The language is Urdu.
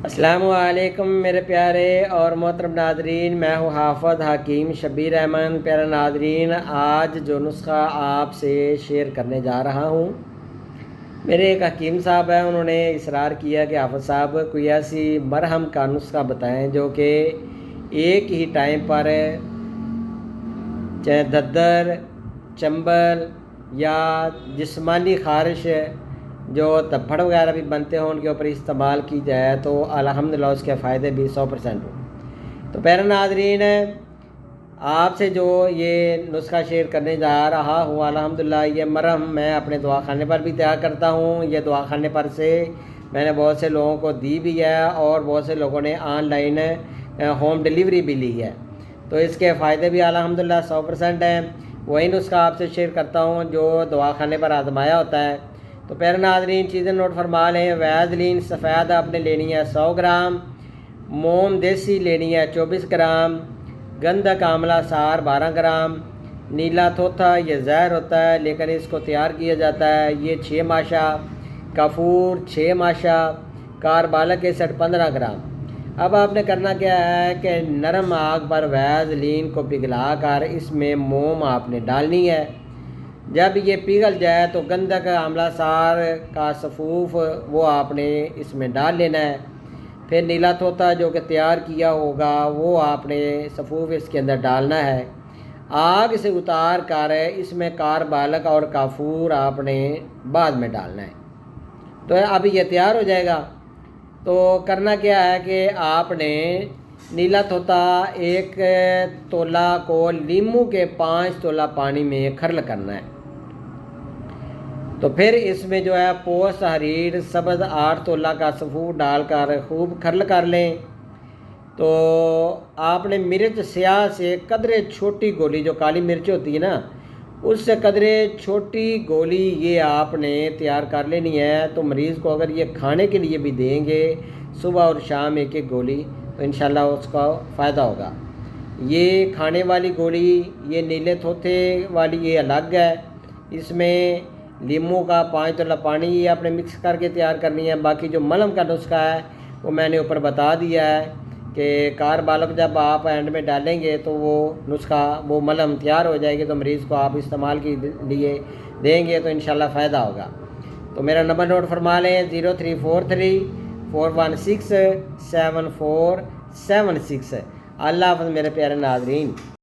السلام علیکم میرے پیارے اور محترم ناظرین، میں ہوں حافظ حکیم شبیر احمد۔ پیارے ناظرین، آج جو نسخہ آپ سے شیئر کرنے جا رہا ہوں، میرے ایک حکیم صاحب ہیں، انہوں نے اصرار کیا کہ حافظ صاحب کوئی ایسی مرہم کا نسخہ بتائیں جو کہ ایک ہی ٹائم پر چاہے ددر، چنبل یا جسمانی خارش جو تبھڑ وغیرہ بھی بنتے ہوں ان کے اوپر استعمال کی جائے تو الحمدللہ اس کے فائدے بھی 100% ہوں۔ تو پیارے ناظرین، آپ سے جو یہ نسخہ شیئر کرنے جا رہا ہوں، الحمدللہ یہ مرہم میں اپنے دواخانے پر بھی تیار کرتا ہوں۔ یہ دواخانے پر سے میں نے بہت سے لوگوں کو دی بھی ہے اور بہت سے لوگوں نے آن لائن ہوم ڈیلیوری بھی لی ہے، تو اس کے فائدے بھی الحمدللہ 100% ہیں۔ وہی نسخہ آپ سے شیئر کرتا ہوں جو دواخانے پر آزمایا ہوتا ہے۔ تو پیارے ناظرین، چیزیں نوٹ فرما لیں۔ ویزلین سفید آپ نے لینی ہے 100 گرام، موم دیسی لینی ہے 24 گرام، گندھک آملہ سار 12 گرام، نیلا تھوتھا یہ زہر ہوتا ہے لیکن اس کو تیار کیا جاتا ہے، یہ 6 ماشا، کافور 6 ماشا، کاربالک ایسڈ 15 گرام۔ اب آپ نے کرنا کیا ہے کہ نرم آگ پر ویزلین کو پگھلا کر اس میں موم آپ نے ڈالنی ہے۔ جب یہ پگھل جائے تو گندھک آملہ سار کا صفوف وہ آپ نے اس میں ڈال لینا ہے۔ پھر نیلا طوطا جو کہ تیار کیا ہوگا وہ آپ نے صفوف اس کے اندر ڈالنا ہے۔ آگ سے اتار کر اس میں کاربالک اور کافور آپ نے بعد میں ڈالنا ہے۔ تو اب یہ تیار ہو جائے گا۔ تو کرنا کیا ہے کہ آپ نے نیلا طوطا 1 تولہ کو لیموں کے 5 تولہ پانی میں کھرل کرنا ہے۔ تو پھر اس میں جو ہے پوست حریر سبز 8 تولہ کا صفوف ڈال کر خوب کھرل کر لیں۔ تو آپ نے مرچ سیاہ سے قدرے چھوٹی گولی، جو کالی مرچ ہوتی ہے نا، اس سے قدرے چھوٹی گولی یہ آپ نے تیار کر لینی ہے۔ تو مریض کو اگر یہ کھانے کے لیے بھی دیں گے صبح اور شام 1 گولی تو انشاءاللہ اس کا فائدہ ہوگا۔ یہ کھانے والی گولی، یہ نیلے تھوتھے والی یہ الگ ہے۔ اس میں لیموں کا 5 تولہ پانی یہ آپ نے مکس کر کے تیار کرنی ہے۔ باقی جو ملہم کا نسخہ ہے وہ میں نے اوپر بتا دیا ہے کہ کاربالک جب آپ اینڈ میں ڈالیں گے تو وہ نسخہ وہ ملہم تیار ہو جائے گی، تو مریض کو آپ استعمال کے لیے دیں گے تو انشاءاللہ فائدہ ہوگا۔ تو میرا نمبر نوٹ فرما لیں 0343 416 7476۔ اللہ حافظ میرے پیارے ناظرین۔